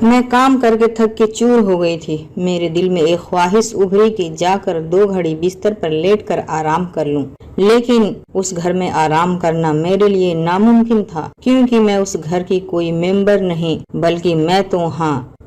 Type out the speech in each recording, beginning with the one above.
मैं काम करके थक के चूर हो गई थी। मेरे दिल में एक ख्वाहिश उभरी कि जाकर 2 घड़ी बिस्तर पर लेटकर आराम कर लूं। लेकिन उस घर में आराम करना मेरे लिए नामुमकिन था, क्योंकि मैं उस घर की कोई मेंबर नहीं, बल्कि मैं तो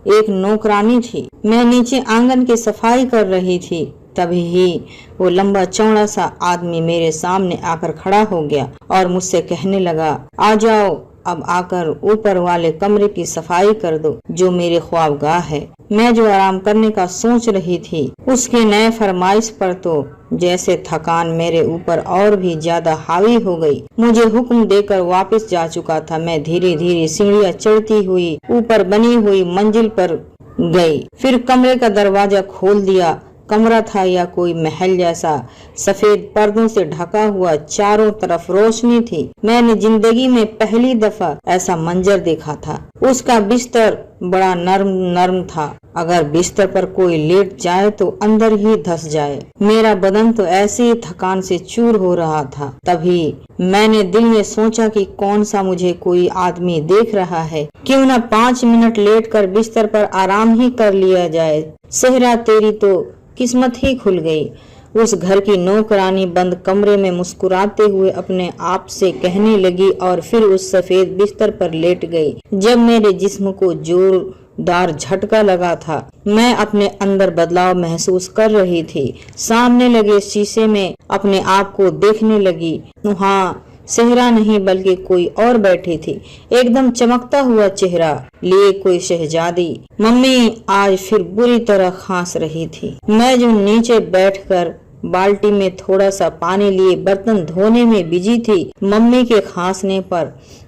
एक नौकरानी थी। मैं नीचे आंगन की सफाई कर रही थी, तभी ही वो लंबा चौड़ा सा आदमी मेरे सामने आकर खड़ा हो गया और मुझसे कहने लगा, आ जाओ, अब आकर ऊपर वाले कमरे की सफाई कर दो, जो मेरे ख्वाबगाह है। मैं जो आराम करने का सोच रही थी, उसके नए फरमाइश पर तो जैसे थकान मेरे ऊपर और भी ज्यादा हावी हो गई। मुझे हुक्म देकर वापस जा चुका था। मैं धीरे धीरे सीढ़ियां चढ़ती हुई ऊपर बनी हुई मंजिल पर गई। फिर कमरे का दरवाजा खोल दिया। कमरा था या कोई महल जैसा, सफेद पर्दों से ढका हुआ, चारों तरफ रोशनी थी। मैंने जिंदगी में पहली दफा ऐसा मंजर देखा था। उसका बिस्तर बड़ा नर्म नर्म था। अगर बिस्तर पर कोई लेट जाए तो अंदर ही धंस जाए। मेरा बदन तो ऐसी ही थकान से चूर हो रहा था। तभी मैंने दिल में सोचा कि कौन सा मुझे कोई आदमी देख रहा है, क्यों न 5 मिनट लेटकर बिस्तर पर आराम ही कर लिया जाए। सेहरा, तेरी तो किस्मत ही खुल गई। उस घर की नौकरानी बंद कमरे में मुस्कुराते हुए अपने आप से कहने लगी और फिर उस सफेद बिस्तर पर लेट गई। जब मेरे जिस्म को जोरदार झटका लगा था, मैं अपने अंदर बदलाव महसूस कर रही थी। सामने लगे शीशे में अपने आप को देखने लगी। हाँ, सेहरा नहीं बल्कि कोई और बैठी थी, एकदम चमकता हुआ चेहरा लिए कोई शहजादी। मम्मी आज फिर बुरी तरह खांस रही थी। मैं जो नीचे बैठकर बाल्टी में थोड़ा सा पानी लिए बर्तन धोने में बिजी थी, मम्मी के खांसने पर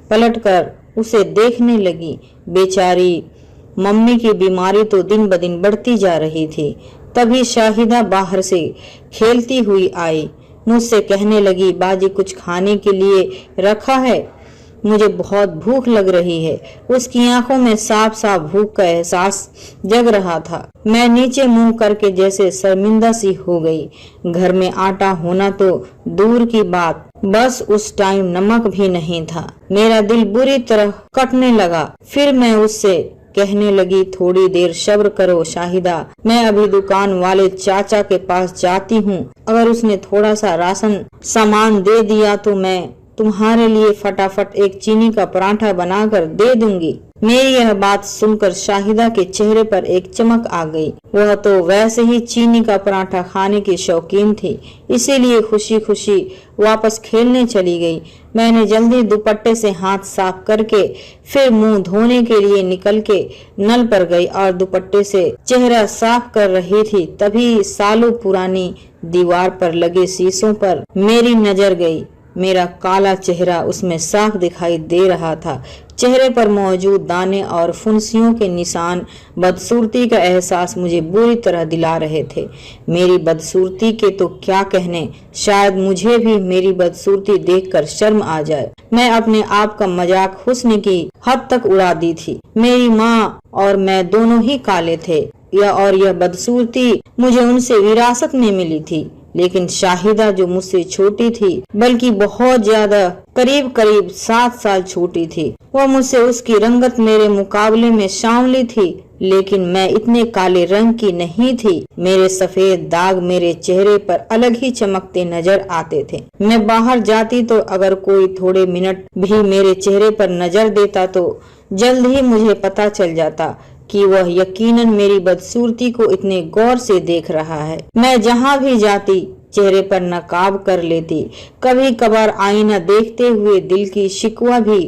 पलटकर उसे देखने लगी। बेचारी मम्मी की बीमारी तो दिन ब दिन बढ़ती जा रही थी। तभी शाहिदा बाहर से खेलती हुई आई। मुझसे कहने लगी, बाजी कुछ खाने के लिए रखा है? मुझे बहुत भूख लग रही है। उसकी आंखों में साफ साफ भूख का एहसास जग रहा था। मैं नीचे मुंह करके जैसे शर्मिंदा सी हो गई। घर में आटा होना तो दूर की बात, बस उस टाइम नमक भी नहीं था। मेरा दिल बुरी तरह कटने लगा। फिर मैं उससे कहने लगी, थोड़ी देर सब्र करो शाहिदा, मैं अभी दुकान वाले चाचा के पास जाती हूँ। अगर उसने थोड़ा सा राशन सामान दे दिया तो मैं तुम्हारे लिए फटाफट एक चीनी का पराठा बनाकर दे दूंगी। मेरी यह बात सुनकर शाहिदा के चेहरे पर एक चमक आ गई। वह तो वैसे ही चीनी का पराठा खाने की शौकीन थी, इसीलिए खुशी खुशी वापस खेलने चली गई। मैंने जल्दी दुपट्टे से हाथ साफ करके फिर मुंह धोने के लिए निकल के नल पर गई और दुपट्टे से चेहरा साफ कर रही थी। तभी सालों पुरानी दीवार पर लगे शीशों पर मेरी नजर गई। मेरा काला चेहरा उसमें साफ दिखाई दे रहा था। चेहरे पर मौजूद दाने और फुंसियों के निशान बदसूरती का एहसास मुझे बुरी तरह दिला रहे थे। मेरी बदसूरती के तो क्या कहने, शायद मुझे भी मेरी बदसूरती देखकर शर्म आ जाए। मैं अपने आप का मजाक हुस्न की हद तक उड़ा दी थी। मेरी माँ और मैं दोनों ही काले थे, यह बदसूरती मुझे उनसे विरासत में मिली थी। लेकिन शाहिदा जो मुझसे छोटी थी, बल्कि बहुत ज्यादा, करीब करीब 7 साल छोटी थी, वह मुझसे उसकी रंगत मेरे मुकाबले में सांवली थी, लेकिन मैं इतने काले रंग की नहीं थी। मेरे सफेद दाग मेरे चेहरे पर अलग ही चमकते नजर आते थे। मैं बाहर जाती तो अगर कोई थोड़े मिनट भी मेरे चेहरे पर नजर देता तो जल्द ही मुझे पता चल जाता कि वह यकीनन मेरी बदसूरती को इतने गौर से देख रहा है। मैं जहाँ भी जाती चेहरे पर नकाब कर लेती। कभी कभार आईना देखते हुए दिल की शिकवा भी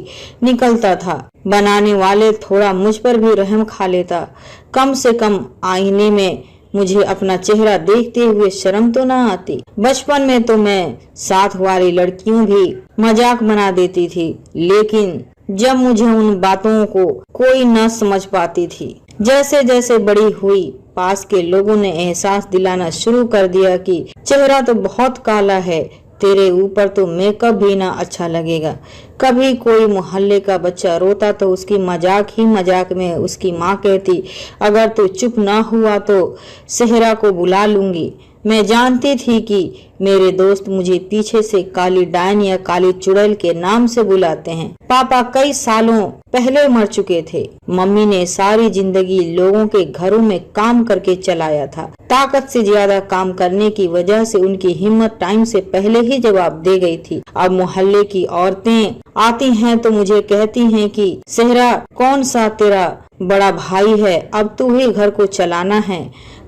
निकलता था। बनाने वाले थोड़ा मुझ पर भी रहम खा लेता। कम से कम आईने में मुझे अपना चेहरा देखते हुए शर्म तो ना आती। बचपन में तो मैं साथ वाली लड़कियों भी मजाक बना देती थी, लेकिन जब मुझे उन बातों को कोई न समझ पाती थी। जैसे जैसे बड़ी हुई, पास के लोगों ने एहसास दिलाना शुरू कर दिया कि चेहरा तो बहुत काला है, तेरे ऊपर तो मेकअप भी ना अच्छा लगेगा। कभी कोई मोहल्ले का बच्चा रोता तो उसकी मजाक ही मजाक में उसकी माँ कहती, अगर तू चुप ना हुआ तो सेहरा को बुला लूंगी। मैं जानती थी कि मेरे दोस्त मुझे पीछे से काली डायन या काली चुड़ैल के नाम से बुलाते हैं। पापा कई सालों पहले मर चुके थे। मम्मी ने सारी जिंदगी लोगों के घरों में काम करके चलाया था। ताकत से ज्यादा काम करने की वजह से उनकी हिम्मत टाइम से पहले ही जवाब दे गई थी। अब मोहल्ले की औरतें आती हैं तो मुझे कहती हैं कि सेहरा कौन सा तेरा बड़ा भाई है, अब तू ही घर को चलाना है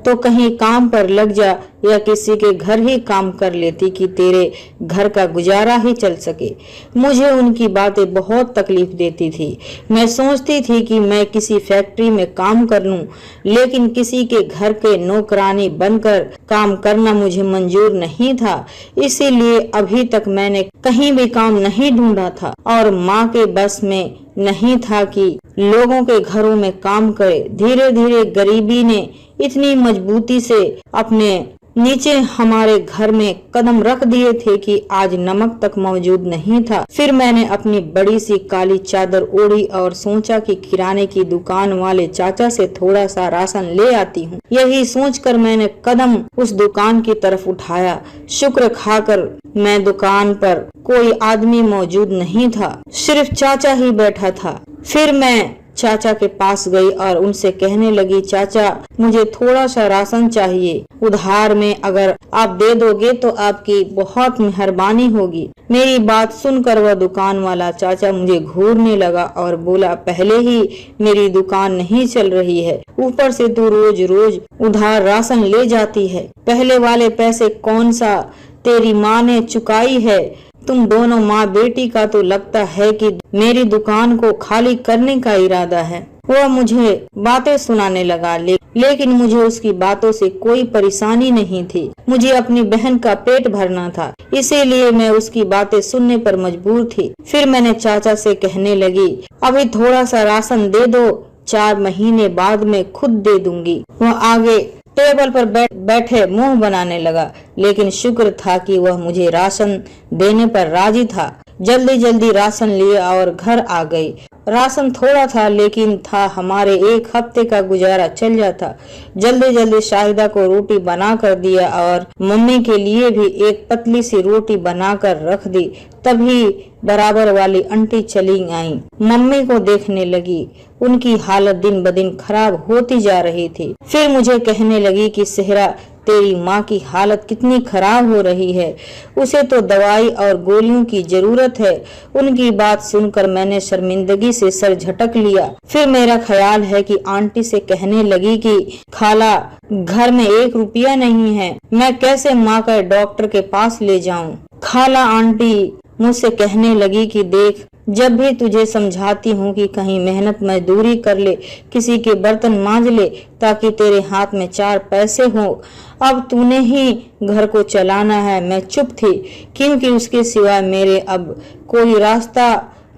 तो कहीं काम पर लग जा या किसी के घर ही काम कर लेती कि तेरे घर का गुजारा ही चल सके। मुझे उनकी बातें बहुत तकलीफ देती थी। मैं सोचती थी कि मैं किसी फैक्ट्री में काम कर लूं, लेकिन किसी के घर के नौकरानी बनकर काम करना मुझे मंजूर नहीं था। इसीलिए अभी तक मैंने कहीं भी काम नहीं ढूंढा था और माँ के बस में नहीं था कि लोगों के घरों में काम करे। धीरे धीरे गरीबी ने इतनी मजबूती से अपने नीचे हमारे घर में कदम रख दिए थे कि आज नमक तक मौजूद नहीं था। फिर मैंने अपनी बड़ी सी काली चादर ओढ़ी और सोचा कि किराने की दुकान वाले चाचा से थोड़ा सा राशन ले आती हूँ। यही सोचकर मैंने कदम उस दुकान की तरफ उठाया। शुक्र खाकर मैं दुकान पर कोई आदमी मौजूद नहीं था, सिर्फ चाचा ही बैठा था। फिर मैं चाचा के पास गई और उनसे कहने लगी, चाचा मुझे थोड़ा सा राशन चाहिए, उधार में अगर आप दे दोगे तो आपकी बहुत मेहरबानी होगी। मेरी बात सुनकर वह दुकान वाला चाचा मुझे घूरने लगा और बोला, पहले ही मेरी दुकान नहीं चल रही है, ऊपर से तू रोज रोज उधार राशन ले जाती है। पहले वाले पैसे कौन सा तेरी माँ ने चुकाई है? तुम दोनों माँ बेटी का तो लगता है कि मेरी दुकान को खाली करने का इरादा है। वह मुझे बातें सुनाने लगा, लेकिन मुझे उसकी बातों से कोई परेशानी नहीं थी। मुझे अपनी बहन का पेट भरना था, इसीलिए मैं उसकी बातें सुनने पर मजबूर थी। फिर मैंने चाचा से कहने लगी, अभी थोड़ा सा राशन दे दो, 4 महीने बाद मैं खुद दे दूंगी। वह आगे टेबल पर बैठे मुंह बनाने लगा, लेकिन शुक्र था कि वह मुझे राशन देने पर राजी था। जल्दी जल्दी राशन लिए और घर आ गई। राशन थोड़ा था लेकिन था हमारे 1 हफ्ते का गुजारा चल जाता। जल्दी जल्दी शाहिदा को रोटी बना कर दिया और मम्मी के लिए भी एक पतली सी रोटी बनाकर रख दी। तभी बराबर वाली आंटी चली आई, मम्मी को देखने लगी। उनकी हालत दिन ब दिन खराब होती जा रही थी। फिर मुझे कहने लगी कि सेहरा तेरी माँ की हालत कितनी खराब हो रही है, उसे तो दवाई और गोलियों की जरूरत है। उनकी बात सुनकर मैंने शर्मिंदगी से सर झटक लिया। फिर मेरा ख्याल है कि आंटी से कहने लगी कि खाला घर में 1 रुपया नहीं है, मैं कैसे माँ का डॉक्टर के पास ले जाऊं। खाला आंटी मुझसे कहने लगी कि देख, जब भी तुझे समझाती हूँ कि कहीं मेहनत मजदूरी कर ले, किसी के बर्तन मांज ले ताकि तेरे हाथ में 4 पैसे हो, अब तूने ही घर को चलाना है। मैं चुप थी क्योंकि उसके सिवा मेरे अब कोई रास्ता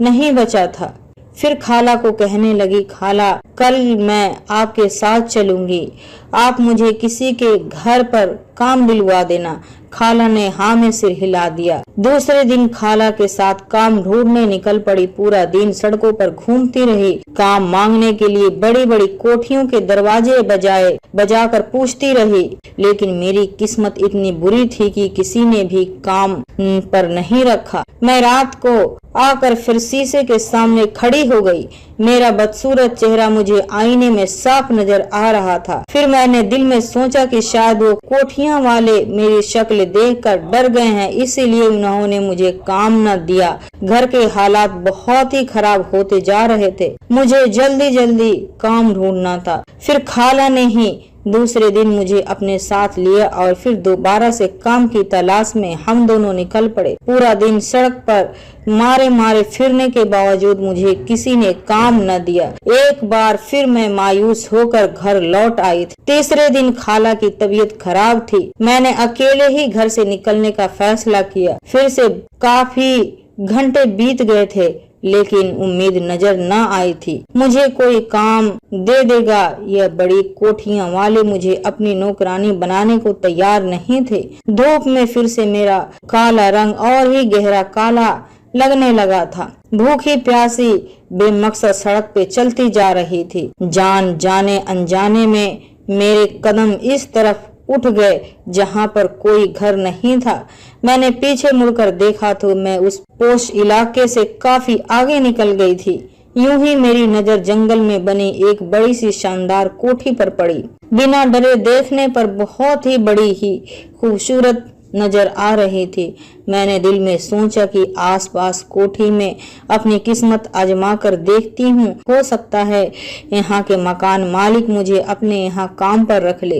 नहीं बचा था। फिर खाला को कहने लगी, खाला कल मैं आपके साथ चलूंगी, आप मुझे किसी के घर पर काम दिलवा देना। खाला ने हाँ में सिर हिला दिया। दूसरे दिन खाला के साथ काम ढूंढने निकल पड़ी। पूरा दिन सड़कों पर घूमती रही, काम मांगने के लिए बड़ी बड़ी कोठियों के दरवाजे बजाकर पूछती रही, लेकिन मेरी किस्मत इतनी बुरी थी कि किसी ने भी काम पर नहीं रखा। मैं रात को आकर फिर शीशे के सामने खड़ी हो गई। मेरा बदसूरत चेहरा मुझे आईने में साफ नजर आ रहा था। फिर मैंने दिल में सोचा कि शायद वो कोठियां वाले मेरी शक्ल देखकर डर गए हैं, इसीलिए उन्होंने मुझे काम न दिया। घर के हालात बहुत ही खराब होते जा रहे थे, मुझे जल्दी जल्दी काम ढूंढना था। फिर खाला ने ही दूसरे दिन मुझे अपने साथ लिया और फिर दोबारा से काम की तलाश में हम दोनों निकल पड़े। पूरा दिन सड़क पर मारे मारे फिरने के बावजूद मुझे किसी ने काम न दिया। एक बार फिर मैं मायूस होकर घर लौट आई थी। तीसरे दिन खाला की तबीयत खराब थी। मैंने अकेले ही घर से निकलने का फैसला किया। फिर से काफी घंटे बीत गए थे, लेकिन उम्मीद नजर न आई थी। मुझे कोई काम दे देगा, यह बड़ी कोठियां वाले मुझे अपनी नौकरानी बनाने को तैयार नहीं थे। धूप में फिर से मेरा काला रंग और ही गहरा काला लगने लगा था। भूखी प्यासी बेमकसद सड़क पे चलती जा रही थी। जान जाने अनजाने में मेरे कदम इस तरफ उठ गए जहां पर कोई घर नहीं था। मैंने पीछे मुड़कर देखा तो मैं उस पोश इलाके से काफी आगे निकल गई थी। यूं ही मेरी नजर जंगल में बनी एक बड़ी सी शानदार कोठी पर पड़ी। बिना डरे देखने पर बहुत ही बड़ी ही खूबसूरत नजर आ रही थी। मैंने दिल में सोचा कि आसपास कोठी में अपनी किस्मत आजमा कर देखती हूँ, हो सकता है यहाँ के मकान मालिक मुझे अपने यहाँ काम पर रख ले।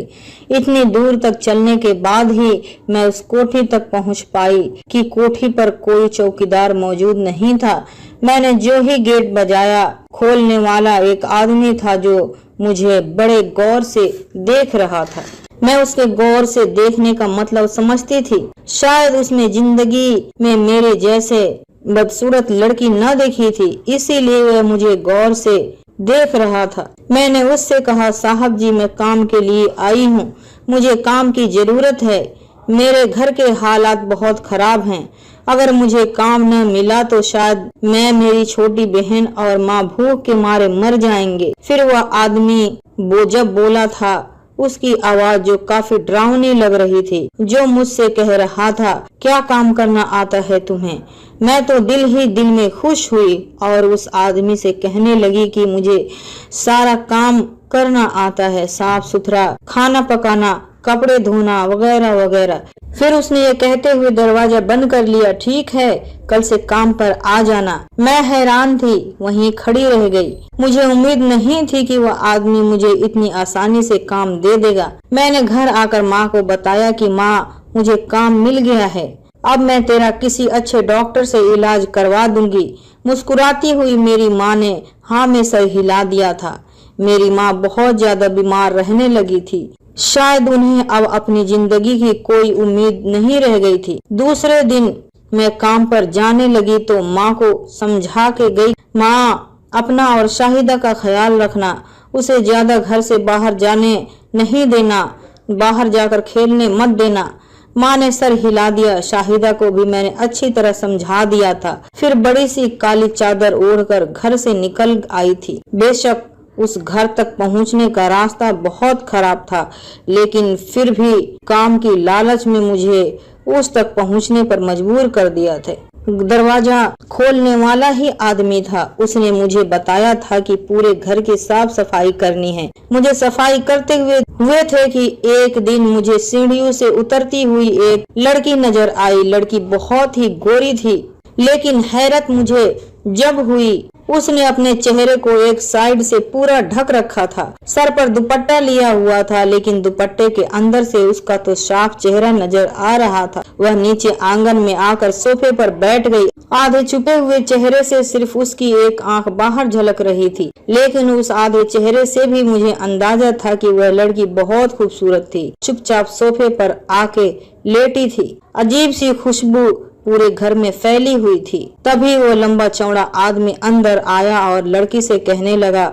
इतनी दूर तक चलने के बाद ही मैं उस कोठी तक पहुँच पाई कि कोठी पर कोई चौकीदार मौजूद नहीं था। मैंने जो ही गेट बजाया, खोलने वाला एक आदमी था जो मुझे बड़े गौर से देख रहा था। मैं उसके गौर से देखने का मतलब समझती थी। शायद उसने जिंदगी में मेरे जैसे बदसूरत लड़की न देखी थी, इसीलिए वह मुझे गौर से देख रहा था। मैंने उससे कहा, साहब जी, मैं काम के लिए आई हूँ, मुझे काम की जरूरत है। मेरे घर के हालात बहुत खराब हैं। अगर मुझे काम न मिला तो शायद मैं, मेरी छोटी बहन और माँ भूख के मारे मर जाएंगे। फिर वह आदमी जब बोला था, उसकी आवाज जो काफी डरावनी लग रही थी, जो मुझसे कह रहा था, क्या काम करना आता है तुम्हें? मैं तो दिल ही दिल में खुश हुई और उस आदमी से कहने लगी कि मुझे सारा काम करना आता है, साफ सुथरा, खाना पकाना, कपड़े धोना वगैरह वगैरह। फिर उसने ये कहते हुए दरवाजा बंद कर लिया। ठीक है, कल से काम पर आ जाना। मैं हैरान थी, वहीं खड़ी रह गई। मुझे उम्मीद नहीं थी कि वह आदमी मुझे इतनी आसानी से काम दे देगा। मैंने घर आकर माँ को बताया कि माँ, मुझे काम मिल गया है, अब मैं तेरा किसी अच्छे डॉक्टर से इलाज करवा दूंगी। मुस्कुराती हुई मेरी माँ ने हाँ में सर हिला दिया था। मेरी माँ बहुत ज्यादा बीमार रहने लगी थी। शायद उन्हें अब अपनी जिंदगी की कोई उम्मीद नहीं रह गई थी। दूसरे दिन मैं काम पर जाने लगी तो माँ को समझा के गई, माँ, अपना और शाहिदा का ख्याल रखना, उसे ज्यादा घर से बाहर जाने नहीं देना, बाहर जाकर खेलने मत देना। माँ ने सर हिला दिया। शाहिदा को भी मैंने अच्छी तरह समझा दिया था। फिर बड़ी सी काली चादर ओढ़कर घर से निकल आई थी। बेशक उस घर तक पहुंचने का रास्ता बहुत खराब था, लेकिन फिर भी काम की लालच में मुझे उस तक पहुंचने पर मजबूर कर दिया था। दरवाजा खोलने वाला ही आदमी था। उसने मुझे बताया था कि पूरे घर की साफ सफाई करनी है। मुझे सफाई करते हुए थे कि एक दिन मुझे सीढ़ियों से उतरती हुई एक लड़की नजर आई। लड़की बहुत ही गोरी थी, लेकिन हैरत मुझे जब हुई, उसने अपने चेहरे को एक साइड से पूरा ढक रखा था। सर पर दुपट्टा लिया हुआ था, लेकिन दुपट्टे के अंदर से उसका तो साफ चेहरा नजर आ रहा था। वह नीचे आंगन में आकर सोफे पर बैठ गई। आधे छुपे हुए चेहरे से सिर्फ उसकी एक आंख बाहर झलक रही थी, लेकिन उस आधे चेहरे से भी मुझे अंदाजा था कि वह लड़की बहुत खूबसूरत थी। चुपचाप सोफे पर आके लेटी थी। अजीब सी खुशबू पूरे घर में फैली हुई थी। तभी वो लंबा चौड़ा आदमी अंदर आया और लड़की से कहने लगा,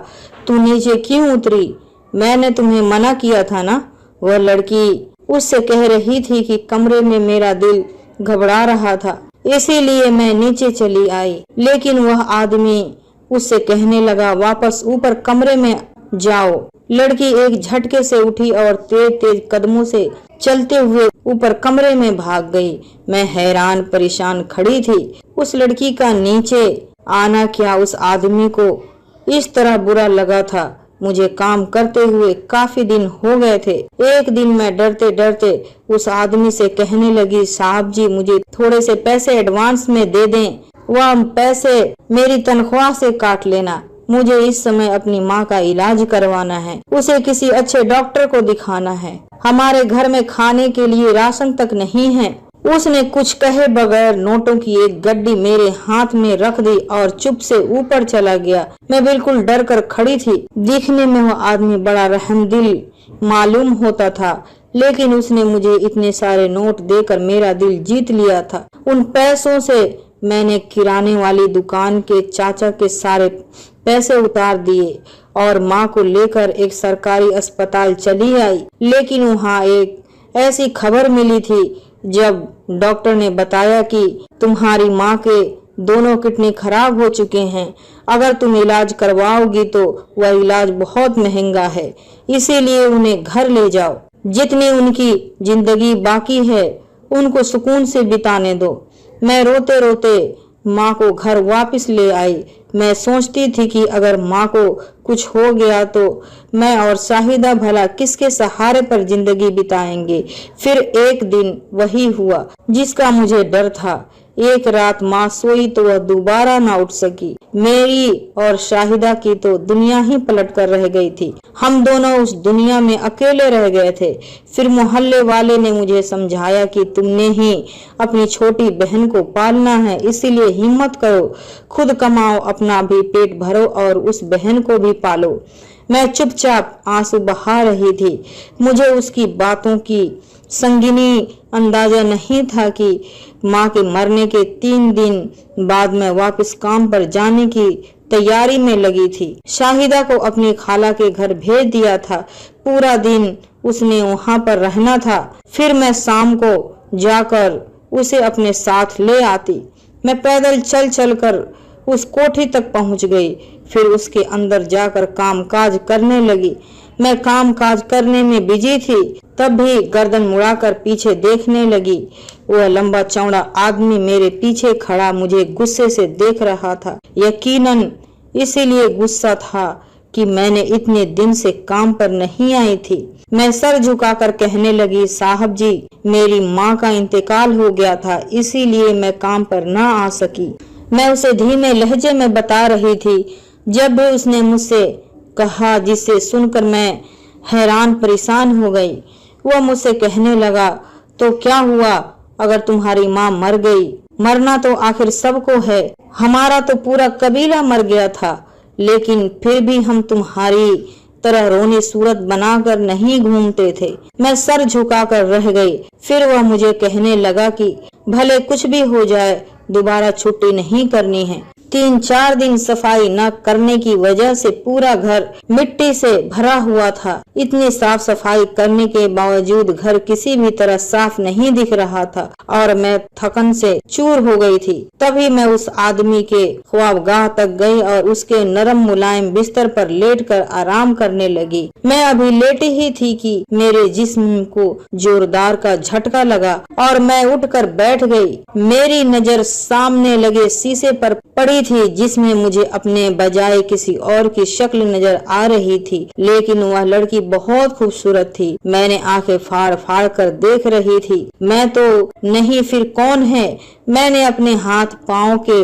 तू नीचे क्यों उतरी? मैंने तुम्हें मना किया था ना। वह लड़की उससे कह रही थी कि कमरे में मेरा दिल घबरा रहा था, इसीलिए मैं नीचे चली आई। लेकिन वह आदमी उससे कहने लगा, वापस ऊपर कमरे में जाओ। लड़की एक झटके से उठी और तेज तेज कदमों से चलते हुए ऊपर कमरे में भाग गई। मैं हैरान परेशान खड़ी थी। उस लड़की का नीचे आना क्या उस आदमी को इस तरह बुरा लगा था? मुझे काम करते हुए काफी दिन हो गए थे। एक दिन मैं डरते डरते उस आदमी से कहने लगी, साहब जी, मुझे थोड़े से पैसे एडवांस में दे दें, वह पैसे मेरी तनख्वाह से काट लेना। मुझे इस समय अपनी माँ का इलाज करवाना है, उसे किसी अच्छे डॉक्टर को दिखाना है। हमारे घर में खाने के लिए राशन तक नहीं है। उसने कुछ कहे बगैर नोटों की एक गड्डी मेरे हाथ में रख दी और चुप से ऊपर चला गया। मैं बिल्कुल डर कर खड़ी थी। दिखने में वह आदमी बड़ा रहमदिल मालूम होता था, लेकिन उसने मुझे इतने सारे नोट देकर मेरा दिल जीत लिया था। उन पैसों से मैंने किराने वाली दुकान के चाचा के सारे पैसे उतार दिए और माँ को लेकर एक सरकारी अस्पताल चली आई। लेकिन वहाँ एक ऐसी खबर मिली थी जब डॉक्टर ने बताया कि तुम्हारी माँ के दोनों किडनी खराब हो चुके हैं। अगर तुम इलाज करवाओगी तो वह इलाज बहुत महंगा है, इसीलिए उन्हें घर ले जाओ। जितनी उनकी जिंदगी बाकी है उनको सुकून से बिताने दो। मैं रोते रोते माँ को घर वापस ले आई। मैं सोचती थी कि अगर माँ को कुछ हो गया तो मैं और शाहिदा भला किसके सहारे पर जिंदगी बिताएंगे। फिर एक दिन वही हुआ जिसका मुझे डर था। एक रात माँ सोई तो वह दोबारा ना उठ सकी। मेरी और शाहिदा की तो दुनिया ही पलट कर रह गई थी। हम दोनों उस दुनिया में अकेले रह गए थे। फिर मोहल्ले वाले ने मुझे समझाया कि तुमने ही अपनी छोटी बहन को पालना है, इसीलिए हिम्मत करो, खुद कमाओ, अपना भी पेट भरो और उस बहन को भी पालो। मैं चुपचाप आंसू बहा रही थी। मुझे उसकी बातों की संगीनी अंदाजा नहीं था कि माँ के मरने के 3 दिन बाद मैं वापस काम पर जाने की तैयारी में लगी थी। शाहिदा को अपनी खाला के घर भेज दिया था। पूरा दिन उसने वहाँ पर रहना था। फिर मैं शाम को जाकर उसे अपने साथ ले आती। मैं पैदल चल चल कर उस कोठी तक पहुँच गई। फिर उसके अंदर जाकर कामकाज करने लगी। मैं कामकाज करने में बिजी थी, तब भी गर्दन मुड़ाकर पीछे देखने लगी। वह लंबा चौड़ा आदमी मेरे पीछे खड़ा मुझे गुस्से से देख रहा था। यकीनन इसीलिए गुस्सा था कि मैंने इतने दिन से काम पर नहीं आई थी। मैं सर झुकाकर कहने लगी, साहब जी, मेरी माँ का इंतकाल हो गया था, इसीलिए मैं काम पर ना आ सकी। मैं उसे धीमे लहजे में बता रही थी। जब भी उसने मुझसे कहा, जिसे सुनकर मैं हैरान परेशान हो गई। वह मुझसे कहने लगा, तो क्या हुआ अगर तुम्हारी माँ मर गई? मरना तो आखिर सबको है। हमारा तो पूरा कबीला मर गया था, लेकिन फिर भी हम तुम्हारी तरह रोनी सूरत बनाकर नहीं घूमते थे। मैं सर झुकाकर रह गई। फिर वह मुझे कहने लगा कि भले कुछ भी हो जाए, दोबारा छुट्टी नहीं करनी है। 3-4 दिन सफाई न करने की वजह से पूरा घर मिट्टी से भरा हुआ था। इतनी साफ सफाई करने के बावजूद घर किसी भी तरह साफ नहीं दिख रहा था और मैं थकन से चूर हो गई थी। तभी मैं उस आदमी के ख्वाबगाह तक गई और उसके नरम मुलायम बिस्तर पर लेटकर आराम करने लगी। मैं अभी लेटी ही थी कि मेरे जिस्म को जोरदार का झटका लगा और मैं उठकर बैठ गई। मेरी नजर सामने लगे शीशे पर पड़ी थी, जिसमें मुझे अपने बजाय किसी और की शक्ल नजर आ रही थी, लेकिन वह लड़की बहुत खूबसूरत थी। मैंने आंखें फाड़ फाड़ कर देख रही थी। मैं तो नहीं, फिर कौन है? मैंने अपने हाथ पांव के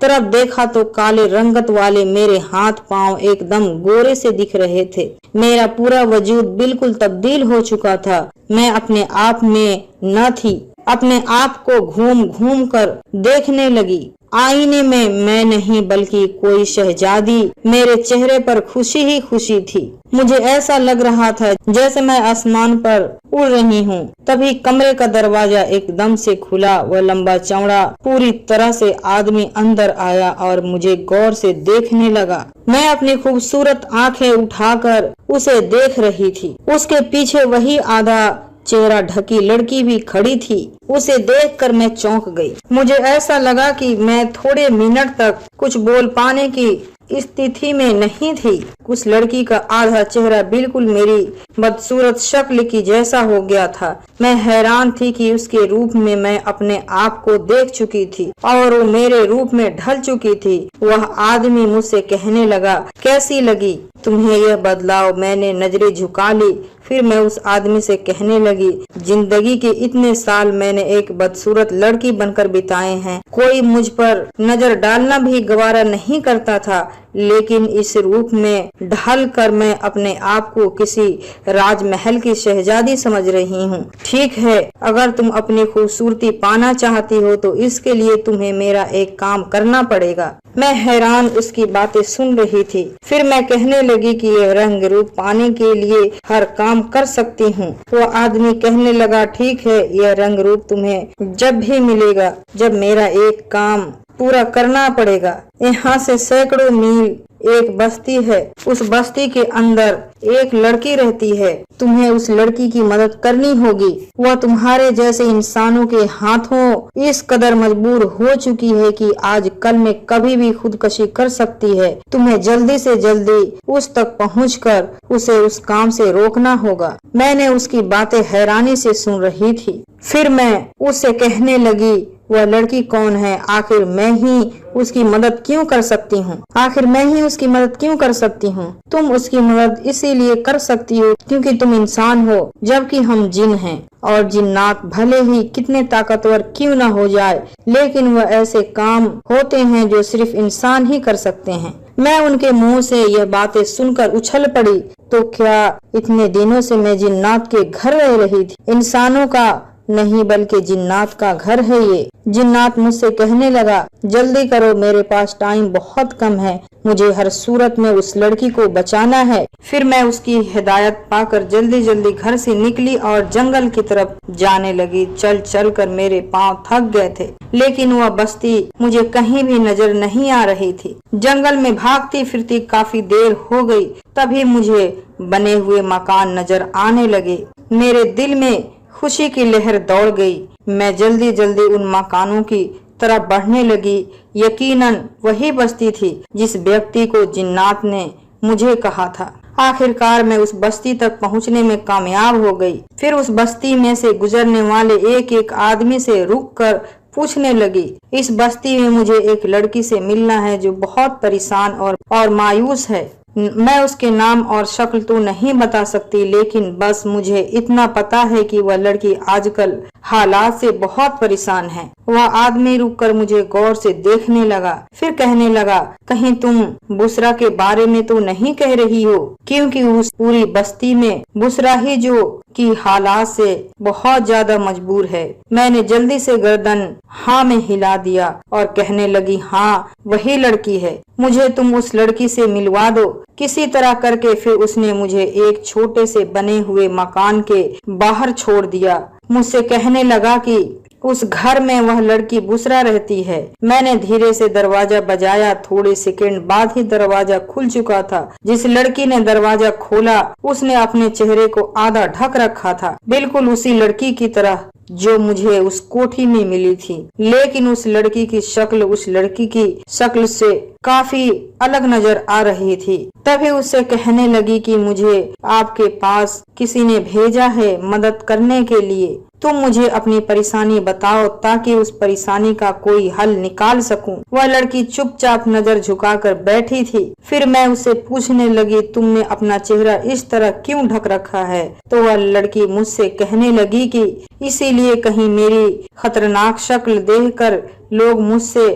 तरफ देखा तो काले रंगत वाले मेरे हाथ पांव एकदम गोरे से दिख रहे थे। मेरा पूरा वजूद बिल्कुल तब्दील हो चुका था। मैं अपने आप में न थी। अपने आप को घूम घूम कर देखने लगी। आईने में मैं नहीं बल्कि कोई शहजादी। मेरे चेहरे पर खुशी ही खुशी थी। मुझे ऐसा लग रहा था जैसे मैं आसमान पर उड़ रही हूँ। तभी कमरे का दरवाजा एकदम से खुला। वह लंबा चौड़ा पूरी तरह से आदमी अंदर आया और मुझे गौर से देखने लगा। मैं अपनी खूबसूरत आंखें उठाकर उसे देख रही थी। उसके पीछे वही आधा चेहरा ढकी लड़की भी खड़ी थी। उसे देखकर मैं चौंक गई। मुझे ऐसा लगा कि मैं थोड़े मिनट तक कुछ बोल पाने की स्थिति में नहीं थी। उस लड़की का आधा चेहरा बिल्कुल मेरी बदसूरत शक्ल की जैसा हो गया था। मैं हैरान थी कि उसके रूप में मैं अपने आप को देख चुकी थी और वो मेरे रूप में ढल चुकी थी। वह आदमी मुझसे कहने लगा, कैसी लगी तुम्हें यह बदलाव? मैंने नजरें झुका ली। फिर मैं उस आदमी से कहने लगी, जिंदगी के इतने साल मैंने एक बदसूरत लड़की बनकर बिताए हैं। कोई मुझ पर नजर डालना भी गवारा नहीं करता था, लेकिन इस रूप में ढल कर मैं अपने आप को किसी राजमहल की शहजादी समझ रही हूँ। ठीक है, अगर तुम अपनी खूबसूरती पाना चाहती हो तो इसके लिए तुम्हें मेरा एक काम करना पड़ेगा। मैं हैरान उसकी बातें सुन रही थी। फिर मैं कहने लगी कि यह रंग रूप पाने के लिए हर काम कर सकती हूँ। वो आदमी कहने लगा, ठीक है, यह रंग रूप तुम्हें जब भी मिलेगा जब मेरा एक काम पूरा करना पड़ेगा। यहाँ से सैकड़ों मील एक बस्ती है, उस बस्ती के अंदर एक लड़की रहती है। तुम्हें उस लड़की की मदद करनी होगी। वह तुम्हारे जैसे इंसानों के हाथों इस कदर मजबूर हो चुकी है कि आज कल में कभी भी खुदकशी कर सकती है। तुम्हें जल्दी से जल्दी उस तक पहुंचकर उसे उस काम से रोकना होगा। मैंने उसकी बातें हैरानी से सुन रही थी। फिर मैं उससे कहने लगी, वह लड़की कौन है? आखिर मैं ही उसकी मदद क्यों कर सकती हूँ? आखिर मैं ही उसकी मदद क्यों कर सकती हूँ? तुम उसकी मदद इसीलिए कर सकती हो क्योंकि तुम इंसान हो, जबकि हम जिन हैं। और जिन्नात भले ही कितने ताकतवर क्यों न हो जाए, लेकिन वह ऐसे काम होते हैं जो सिर्फ इंसान ही कर सकते हैं। मैं उनके मुंह से यह बातें सुनकर उछल पड़ी। तो क्या इतने दिनों से मैं जिन्नात के घर रह रही थी? इंसानों का नहीं बल्कि जिन्नात का घर है ये। जिन्नात मुझसे कहने लगा, जल्दी करो, मेरे पास टाइम बहुत कम है, मुझे हर सूरत में उस लड़की को बचाना है। फिर मैं उसकी हिदायत पाकर जल्दी जल्दी घर से निकली और जंगल की तरफ जाने लगी। चल चल कर मेरे पांव थक गए थे, लेकिन वह बस्ती मुझे कहीं भी नजर नहीं आ रही थी। जंगल में भागती फिरती काफी देर हो गई, तभी मुझे बने हुए मकान नजर आने लगे। मेरे दिल में खुशी की लहर दौड़ गई। मैं जल्दी जल्दी उन मकानों की तरफ बढ़ने लगी। यकीनन वही बस्ती थी जिस व्यक्ति को जिन्नात ने मुझे कहा था। आखिरकार मैं उस बस्ती तक पहुंचने में कामयाब हो गई। फिर उस बस्ती में से गुजरने वाले एक एक आदमी से रुककर पूछने लगी, इस बस्ती में मुझे एक लड़की से मिलना है जो बहुत परेशान और मायूस है। मैं उसके नाम और शक्ल तो नहीं बता सकती, लेकिन बस मुझे इतना पता है कि वह लड़की आजकल हालात से बहुत परेशान है। वह आदमी रुककर मुझे गौर से देखने लगा, फिर कहने लगा, कहीं तुम बुसरा के बारे में तो नहीं कह रही हो? क्योंकि उस पूरी बस्ती में बुसरा ही जो कि हालात से बहुत ज्यादा मजबूर है। मैंने जल्दी से गर्दन हाँ में हिला दिया और कहने लगी, हाँ वही लड़की है, मुझे तुम उस लड़की से मिलवा दो किसी तरह करके। फिर उसने मुझे एक छोटे से बने हुए मकान के बाहर छोड़ दिया। मुझसे कहने लगा कि उस घर में वह लड़की बुसरा रहती है। मैंने धीरे से दरवाजा बजाया। थोड़े सेकंड बाद ही दरवाजा खुल चुका था। जिस लड़की ने दरवाजा खोला उसने अपने चेहरे को आधा ढक रखा था, बिल्कुल उसी लड़की की तरह जो मुझे उस कोठी में मिली थी। लेकिन उस लड़की की शक्ल उस लड़की की शक्ल से काफी अलग नजर आ रही थी। तभी उससे कहने लगी कि मुझे आपके पास किसी ने भेजा है मदद करने के लिए। तुम मुझे अपनी परेशानी बताओ ताकि उस परेशानी का कोई हल निकाल सकूं। वह लड़की चुपचाप नजर झुकाकर बैठी थी। फिर मैं उससे पूछने लगी, तुमने अपना चेहरा इस तरह क्यों ढक रखा है? तो वह लड़की मुझसे कहने लगी कि इसीलिए कहीं मेरी खतरनाक शक्ल देखकर लोग मुझसे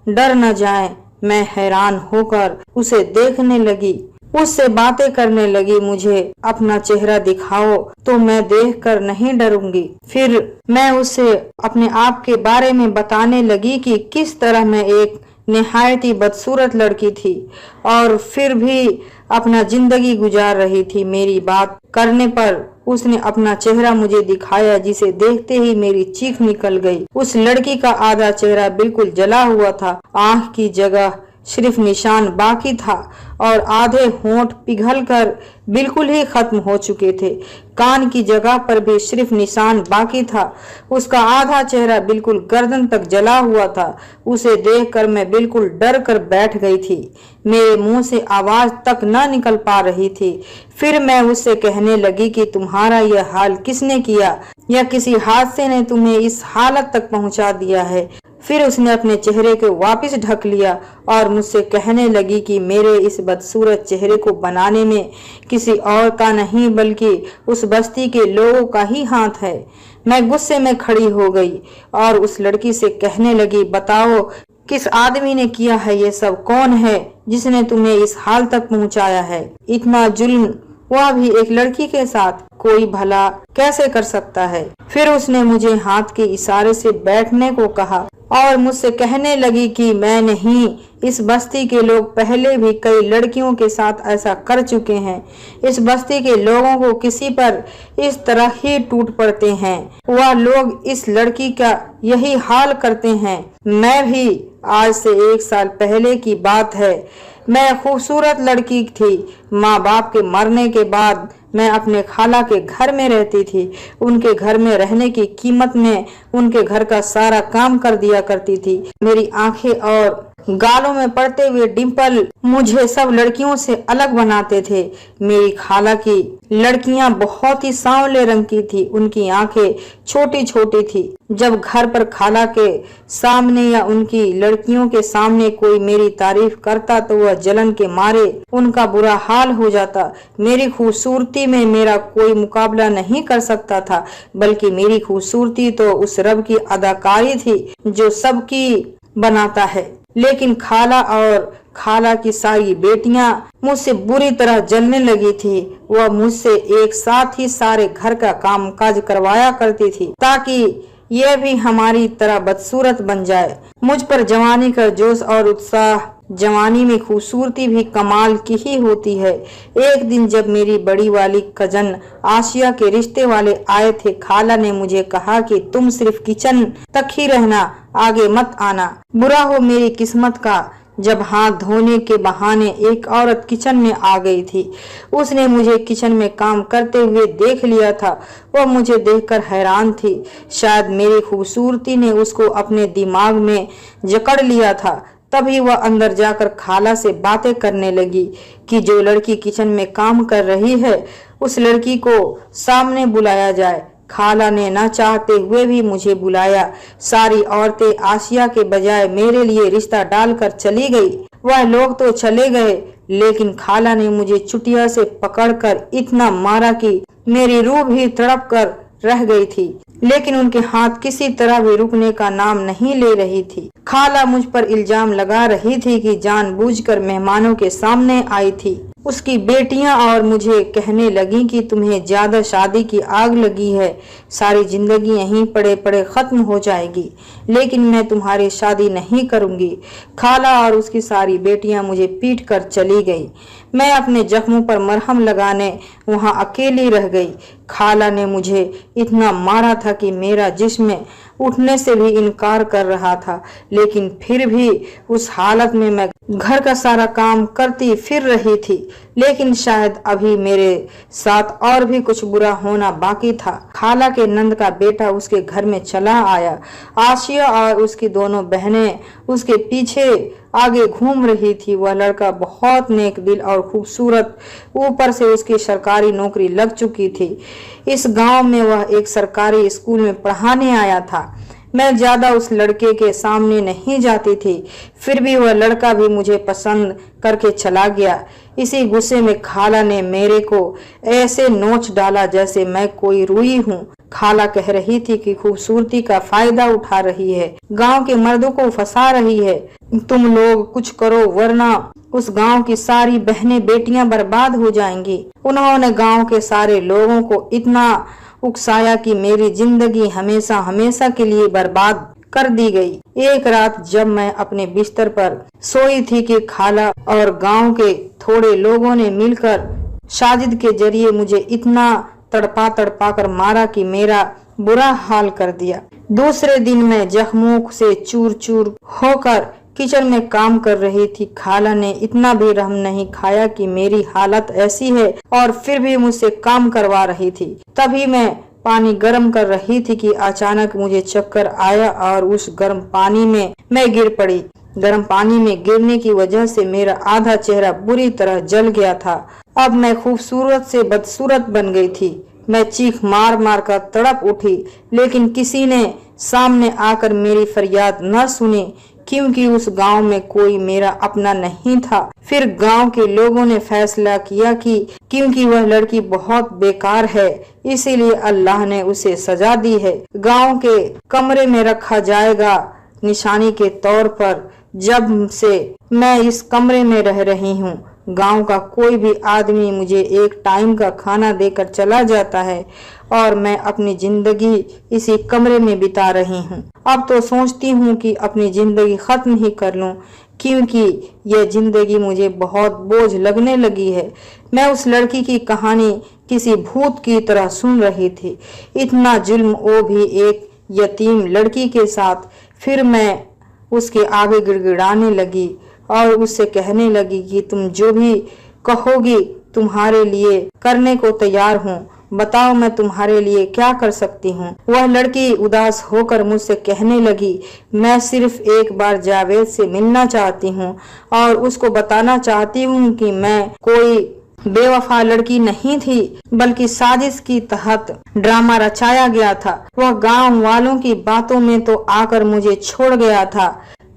डर न जाएं। मैं हैरान होकर उसे देखने लगी, उससे बातें करने लगी। मुझे अपना चेहरा दिखाओ तो मैं देखकर नहीं डरूंगी। फिर मैं उससे अपने आप के बारे में बताने लगी कि किस तरह मैं एक निहायत ही बदसूरत लड़की थी और फिर भी अपना जिंदगी गुजार रही थी। मेरी बात करने पर उसने अपना चेहरा मुझे दिखाया, जिसे देखते ही मेरी चीख निकल गई। उस लड़की का आधा चेहरा बिल्कुल जला हुआ था, आंख की जगह सिर्फ निशान बाकी था और आधे होंठ पिघलकर बिल्कुल ही खत्म हो चुके थे। कान की जगह पर भी सिर्फ निशान बाकी था। उसका आधा चेहरा बिल्कुल गर्दन तक जला हुआ था। उसे देखकर मैं बिल्कुल डर कर बैठ गई थी। मेरे मुंह से आवाज तक न निकल पा रही थी। फिर मैं उससे कहने लगी कि तुम्हारा यह हाल किसने किया या किसी हादसे ने तुम्हें इस हालत तक पहुंचा दिया है? फिर उसने अपने चेहरे को वापस ढक लिया और मुझसे कहने लगी कि मेरे इस बदसूरत चेहरे को बनाने में किसी और का नहीं बल्कि उस बस्ती के लोगों का ही हाथ है। मैं गुस्से में खड़ी हो गई और उस लड़की से कहने लगी, बताओ किस आदमी ने किया है ये सब? कौन है जिसने तुम्हें इस हाल तक पहुंचाया है? इतना जुल्म वह भी एक लड़की के साथ कोई भला कैसे कर सकता है? फिर उसने मुझे हाथ के इशारे से बैठने को कहा और मुझसे कहने लगी कि मैं नहीं, इस बस्ती के लोग पहले भी कई लड़कियों के साथ ऐसा कर चुके हैं। इस बस्ती के लोगों को किसी पर इस तरह ही टूट पड़ते हैं। वह लोग इस लड़की का यही हाल करते हैं। मैं भी आज से 1 साल पहले की बात है, मैं खूबसूरत लड़की थी। माँ बाप के मरने के बाद मैं अपने खाला के घर में रहती थी। उनके घर में रहने की कीमत में उनके घर का सारा काम कर दिया करती थी। मेरी आंखें और गालों में पड़ते हुए डिंपल मुझे सब लड़कियों से अलग बनाते थे। मेरी खाला की लड़कियां बहुत ही सांवले रंग की थी। उनकी आंखें छोटी छोटी थी। जब घर पर खाला के सामने या उनकी लड़कियों के सामने कोई मेरी तारीफ करता तो वह जलन के मारे उनका बुरा हाल हो जाता। मेरी खूबसूरती में मेरा कोई मुकाबला नहीं कर सकता था, बल्कि मेरी खूबसूरती तो उस रब की अदाकारी थी जो सबकी बनाता है। लेकिन खाला और खाला की सारी बेटियां मुझसे बुरी तरह जलने लगी थी। वह मुझसे एक साथ ही सारे घर का काम काज करवाया करती थी ताकि यह भी हमारी तरह बदसूरत बन जाए। मुझ पर जवानी का जोश और उत्साह, जवानी में खूबसूरती भी कमाल की ही होती है। एक दिन जब मेरी बड़ी वाली कजन आशिया के रिश्ते वाले आए थे, खाला ने मुझे कहा कि तुम सिर्फ किचन तक ही रहना, आगे मत आना। बुरा हो मेरी किस्मत का, जब हाथ धोने के बहाने एक औरत किचन में आ गई थी। उसने मुझे किचन में काम करते हुए देख लिया था। वह मुझे देखकर हैरान थी। शायद मेरी खूबसूरती ने उसको अपने दिमाग में जकड़ लिया था। तभी वह अंदर जाकर खाला से बातें करने लगी कि जो लड़की किचन में काम कर रही है उस लड़की को सामने बुलाया जाए। खाला ने न चाहते हुए भी मुझे बुलाया। सारी औरतें आशिया के बजाय मेरे लिए रिश्ता डालकर चली गई। वह लोग तो चले गए, लेकिन खाला ने मुझे चुटिया से पकड़कर इतना मारा कि मेरी रूह भी तड़प कर रह गई थी। लेकिन उनके हाथ किसी तरह भी रुकने का नाम नहीं ले रही थी। खाला मुझ पर इल्जाम लगा रही थी कि जानबूझकर मेहमानों के सामने आई थी। उसकी बेटियां और मुझे कहने लगी कि तुम्हें ज्यादा शादी की आग लगी है, सारी जिंदगी यहीं पड़े पड़े खत्म हो जाएगी, लेकिन मैं तुम्हारी शादी नहीं करूंगी। खाला और उसकी सारी बेटियां मुझे पीट कर चली गई। मैं अपने जख्मों पर मरहम लगाने वहां अकेली रह गई। खाला ने मुझे इतना मारा था कि मेरा जिस्म उठने से भी इनकार कर रहा था, लेकिन फिर भी उस हालत में मैं घर का सारा काम करती फिर रही थी। लेकिन शायद अभी मेरे साथ और भी कुछ बुरा होना बाकी था। खाला के नंद का बेटा उसके घर में चला आया। आशिया और उसकी दोनों बहनें उसके पीछे आगे घूम रही थी। वह लड़का बहुत नेक दिल और खूबसूरत, ऊपर से उसकी सरकारी नौकरी लग चुकी थी। इस गांव में वह एक सरकारी स्कूल में पढ़ाने आया था। मैं ज्यादा उस लड़के के सामने नहीं जाती थी, फिर भी वह लड़का भी मुझे पसंद करके चला गया। इसी गुस्से में खाला ने मेरे को ऐसे नोच डाला जैसे मैं कोई रुई हूँ। खाला कह रही थी कि खूबसूरती का फायदा उठा रही है, गांव के मर्दों को फंसा रही है। तुम लोग कुछ करो वरना उस गांव की सारी बहनें बेटियां बर्बाद हो जाएंगी। उन्होंने गांव के सारे लोगों को इतना उकसाया कि मेरी जिंदगी हमेशा हमेशा के लिए बर्बाद कर दी गई। एक रात जब मैं अपने बिस्तर पर सोई थी कि खाला और गांव के थोड़े लोगों ने मिलकर साजिद के जरिए मुझे इतना तड़पा तड़पा कर मारा कि मेरा बुरा हाल कर दिया। दूसरे दिन मैं जख्मों से चूर चूर होकर किचन में काम कर रही थी। खाला ने इतना भी रहम नहीं खाया कि मेरी हालत ऐसी है और फिर भी मुझसे काम करवा रही थी। तभी मैं पानी गर्म कर रही थी कि अचानक मुझे चक्कर आया और उस गर्म पानी में मैं गिर पड़ी। गर्म पानी में गिरने की वजह से मेरा आधा चेहरा बुरी तरह जल गया था। अब मैं खूबसूरत से बदसूरत बन गई थी। मैं चीख मार मार कर तड़प उठी, लेकिन किसी ने सामने आकर मेरी फरियाद न सुनी, क्योंकि उस गांव में कोई मेरा अपना नहीं था। फिर गांव के लोगों ने फैसला किया कि क्योंकि वह लड़की बहुत बेकार है, इसीलिए अल्लाह ने उसे सजा दी है। गांव के कमरे में रखा जाएगा निशानी के तौर पर। जब से मैं इस कमरे में रह रही हूँ, गांव का कोई भी आदमी मुझे एक टाइम का खाना देकर चला जाता है और मैं अपनी जिंदगी इसी कमरे में बिता रही हूँ। अब तो सोचती हूँ कि अपनी जिंदगी खत्म ही कर लूँ, क्योंकि यह जिंदगी मुझे बहुत बोझ लगने लगी है। मैं उस लड़की की कहानी किसी भूत की तरह सुन रही थी। इतना जुल्म, वो भी एक यतीम लड़की के साथ। फिर मैं उसके आगे गिड़गिड़ाने लगी, और उससे कहने लगी कि तुम जो भी कहोगी तुम्हारे लिए करने को तैयार हूँ, बताओ मैं तुम्हारे लिए क्या कर सकती हूँ। वह लड़की उदास होकर मुझसे कहने लगी, मैं सिर्फ एक बार जावेद से मिलना चाहती हूँ और उसको बताना चाहती हूँ कि मैं कोई बेवफा लड़की नहीं थी, बल्कि साजिश की तहत ड्रामा रचाया गया था। वह गांव वालों की बातों में तो आकर मुझे छोड़ गया था।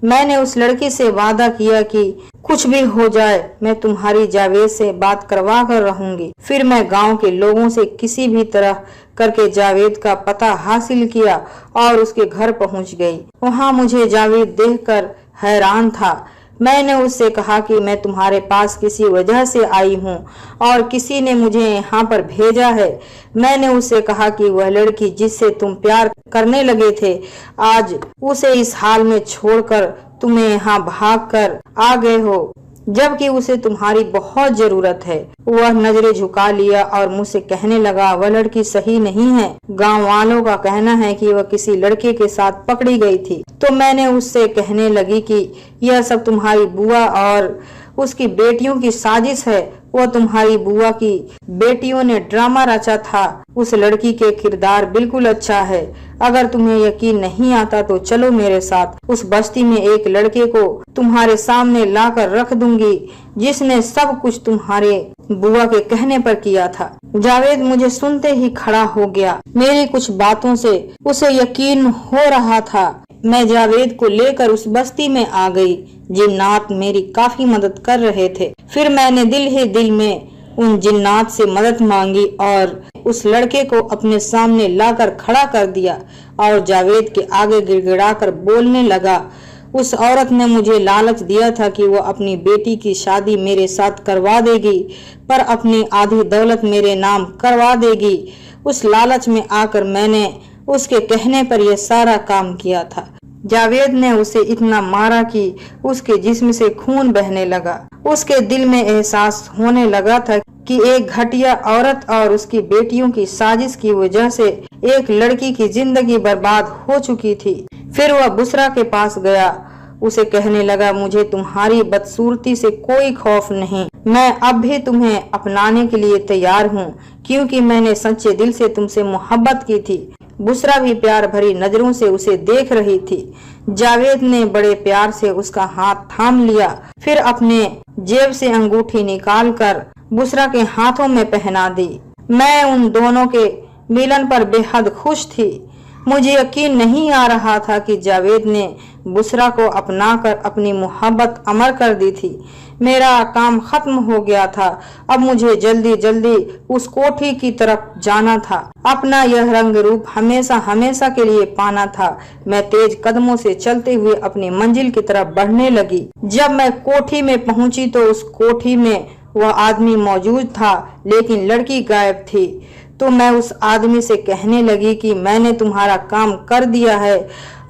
मैंने उस लड़की से वादा किया कि कुछ भी हो जाए मैं तुम्हारी जावेद से बात करवा कर रहूंगी। फिर मैं गांव के लोगों से किसी भी तरह करके जावेद का पता हासिल किया और उसके घर पहुंच गई। वहां मुझे जावेद देखकर हैरान था। मैंने उससे कहा कि मैं तुम्हारे पास किसी वजह से आई हूँ और किसी ने मुझे यहाँ पर भेजा है। मैंने उससे कहा कि वह लड़की जिससे तुम प्यार करने लगे थे, आज उसे इस हाल में छोड़कर तुम्हें यहाँ भाग कर आ गए हो, जबकि उसे तुम्हारी बहुत जरूरत है। वह नजरें झुका लिया और मुझसे कहने लगा, वह लड़की सही नहीं है। गांव वालों का कहना है कि वह किसी लड़के के साथ पकड़ी गई थी। तो मैंने उससे कहने लगी कि यह सब तुम्हारी बुआ और उसकी बेटियों की साजिश है। वह तुम्हारी बुआ की बेटियों ने ड्रामा रचा था। उस लड़की के किरदार बिल्कुल अच्छा है। अगर तुम्हें यकीन नहीं आता तो चलो मेरे साथ। उस बस्ती में एक लड़के को तुम्हारे सामने लाकर रख दूंगी जिसने सब कुछ तुम्हारे बुआ के कहने पर किया था। जावेद मुझे सुनते ही खड़ा हो गया। मेरी कुछ बातों से उसे यकीन हो रहा था। मैं जावेद को लेकर उस बस्ती में आ गई। जिन्नात मेरी काफी मदद कर रहे थे। फिर मैंने दिल ही दिल में उन जिन्नात से मदद मांगी और उस लड़के को अपने सामने लाकर खड़ा कर दिया और जावेद के आगे गिड़गिड़ाकर बोलने लगा। उस औरत ने मुझे लालच दिया था कि वो अपनी बेटी की शादी मेरे साथ करवा देगी, पर अपनी आधी दौलत मेरे नाम करवा देगी। उस लालच में आकर मैंने उसके कहने पर यह सारा काम किया था। जावेद ने उसे इतना मारा कि उसके जिस्म से खून बहने लगा। उसके दिल में एहसास होने लगा था कि एक घटिया औरत और उसकी बेटियों की साजिश की वजह से एक लड़की की जिंदगी बर्बाद हो चुकी थी। फिर वह बुसरा के पास गया। उसे कहने लगा, मुझे तुम्हारी बदसूरती से कोई खौफ नहीं। मैं अब भी तुम्हें अपनाने के लिए तैयार हूँ, क्योंकि मैंने सच्चे दिल से तुमसे मोहब्बत की थी। बुसरा भी प्यार भरी नजरों से उसे देख रही थी। जावेद ने बड़े प्यार से उसका हाथ थाम लिया। फिर अपने जेब से अंगूठी निकालकर बुसरा के हाथों में पहना दी। मैं उन दोनों के मिलन पर बेहद खुश थी। मुझे यकीन नहीं आ रहा था कि जावेद ने बुसरा को अपनाकर अपनी मोहब्बत अमर कर दी थी। मेरा काम खत्म हो गया था। अब मुझे जल्दी जल्दी उस कोठी की तरफ जाना था। अपना यह रंग रूप हमेशा हमेशा के लिए पाना था। मैं तेज कदमों से चलते हुए अपनी मंजिल की तरफ बढ़ने लगी। जब मैं कोठी में पहुंची तो उस कोठी में वह आदमी मौजूद था, लेकिन लड़की गायब थी। तो मैं उस आदमी से कहने लगी कि मैंने तुम्हारा काम कर दिया है,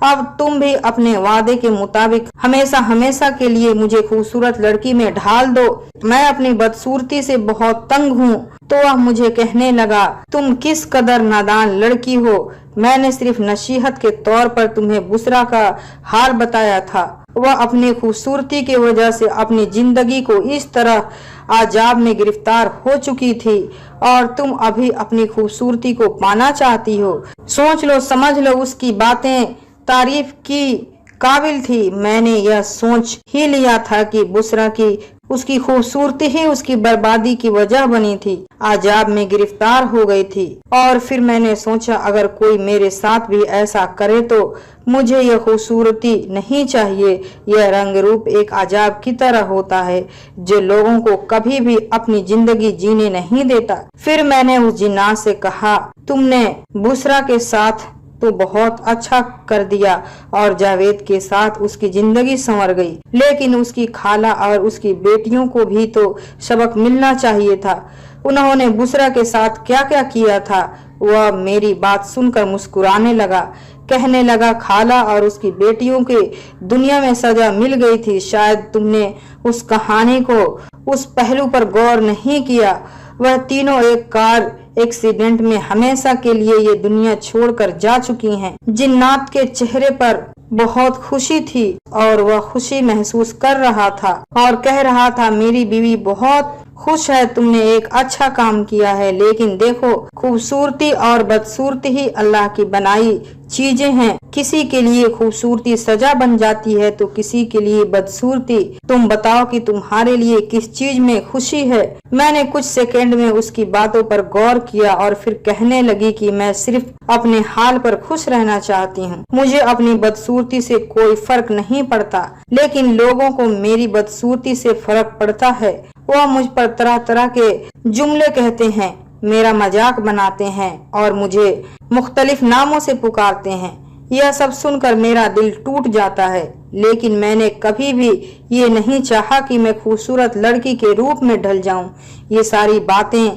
अब तुम भी अपने वादे के मुताबिक हमेशा हमेशा के लिए मुझे खूबसूरत लड़की में ढाल दो। मैं अपनी बदसूरती से बहुत तंग हूँ। तो वह मुझे कहने लगा, तुम किस कदर नादान लड़की हो। मैंने सिर्फ नसीहत के तौर पर तुम्हें बुसरा का हाल बताया था। वह अपनी खूबसूरती की वजह से अपनी जिंदगी को इस तरह आजाब में गिरफ्तार हो चुकी थी और तुम अभी अपनी खूबसूरती को पाना चाहती हो। सोच लो, समझ लो, उसकी बातें तारीफ की काबिल थी। मैंने यह सोच ही लिया था कि बुसरा की उसकी खूबसूरती ही उसकी बर्बादी की वजह बनी थी। आजाब में गिरफ्तार हो गई थी। और फिर मैंने सोचा, अगर कोई मेरे साथ भी ऐसा करे तो मुझे यह खूबसूरती नहीं चाहिए। यह रंग रूप एक आजाब की तरह होता है जो लोगों को कभी भी अपनी जिंदगी जीने नहीं देता। फिर मैंने उस जिन्नात से कहा, तुमने बुसरा के साथ तो बहुत अच्छा कर दिया और जावेद के साथ उसकी जिंदगी संवर गई, लेकिन उसकी खाला और उसकी बेटियों को भी तो सबक मिलना चाहिए था। उन्होंने बुसरा के साथ क्या क्या किया था। वह मेरी बात सुनकर मुस्कुराने लगा, कहने लगा, खाला और उसकी बेटियों के दुनिया में सजा मिल गई थी। शायद तुमने उस कहानी को उस पहलू पर गौर नहीं किया। वह तीनों एक कार एक्सीडेंट में हमेशा के लिए ये दुनिया छोड़कर जा चुकी हैं। जिन्नात के चेहरे पर बहुत खुशी थी और वह खुशी महसूस कर रहा था और कह रहा था, मेरी बीवी बहुत खुश है, तुमने एक अच्छा काम किया है। लेकिन देखो, खूबसूरती और बदसूरती ही अल्लाह की बनाई चीजें हैं। किसी के लिए खूबसूरती सजा बन जाती है तो किसी के लिए बदसूरती। तुम बताओ कि तुम्हारे लिए किस चीज में खुशी है। मैंने कुछ सेकंड में उसकी बातों पर गौर किया और फिर कहने लगी कि मैं सिर्फ अपने हाल पर खुश रहना चाहती हूँ। मुझे अपनी बदसूरती से कोई फर्क नहीं पड़ता, लेकिन लोगों को मेरी बदसूरती से फर्क पड़ता है। वह मुझ पर तरह तरह के जुमले कहते हैं, मेरा मजाक बनाते हैं और मुझे मुख्तलिफ नामों से पुकारते हैं। यह सब सुनकर मेरा दिल टूट जाता है, लेकिन मैंने कभी भी ये नहीं चाहा कि मैं खूबसूरत लड़की के रूप में ढल जाऊं। ये सारी बातें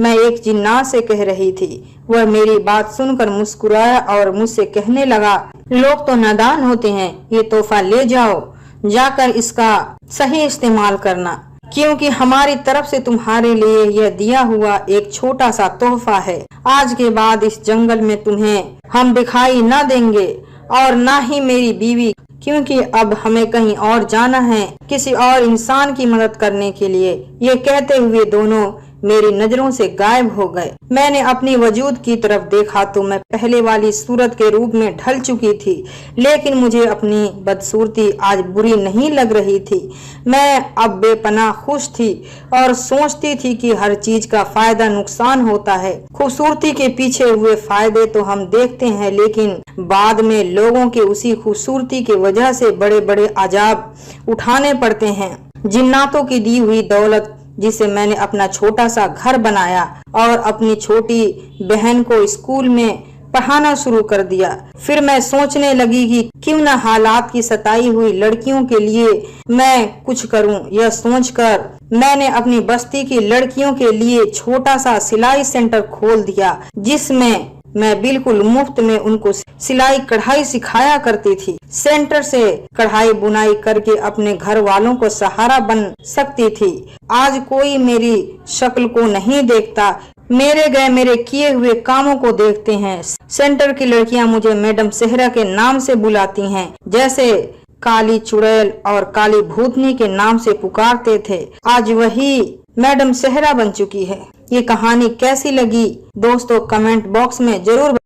मैं एक जिन्नात से कह रही थी। वह मेरी बात सुनकर मुस्कुराया और मुझसे कहने लगा, लोग तो नादान होते हैं, ये तोहफा ले जाओ, जाकर इसका सही इस्तेमाल करना, क्योंकि हमारी तरफ से तुम्हारे लिए यह दिया हुआ एक छोटा सा तोहफा है। आज के बाद इस जंगल में तुम्हें हम दिखाई न देंगे और न ही मेरी बीवी, क्योंकि अब हमें कहीं और जाना है, किसी और इंसान की मदद करने के लिए। ये कहते हुए दोनों मेरी नजरों से गायब हो गए। मैंने अपनी वजूद की तरफ देखा तो मैं पहले वाली सूरत के रूप में ढल चुकी थी, लेकिन मुझे अपनी बदसूरती आज बुरी नहीं लग रही थी। मैं अब बेपनाह खुश थी और सोचती थी कि हर चीज का फायदा नुकसान होता है। खूबसूरती के पीछे हुए फायदे तो हम देखते हैं, लेकिन बाद में लोगों के उसी खूबसूरती की वजह से बड़े बड़े अजाब उठाने पड़ते हैं। जिन्नातों की दी हुई दौलत, जिसे मैंने अपना छोटा सा घर बनाया और अपनी छोटी बहन को स्कूल में पढ़ाना शुरू कर दिया। फिर मैं सोचने लगी कि क्यों न हालात की सताई हुई लड़कियों के लिए मैं कुछ करूं। यह सोचकर मैंने अपनी बस्ती की लड़कियों के लिए छोटा सा सिलाई सेंटर खोल दिया, जिसमें मैं बिल्कुल मुफ्त में उनको सिलाई कढ़ाई सिखाया करती थी। सेंटर से कढ़ाई बुनाई करके अपने घर वालों को सहारा बन सकती थी। आज कोई मेरी शक्ल को नहीं देखता, मेरे किए हुए कामों को देखते हैं। सेंटर की लड़कियां मुझे मैडम सेहरा के नाम से बुलाती हैं, जैसे काली चुड़ैल और काली भूतनी के नाम से पुकारते थे। आज वही मैडम सेहरा बन चुकी है। ये कहानी कैसी लगी दोस्तों, कमेंट बॉक्स में जरूर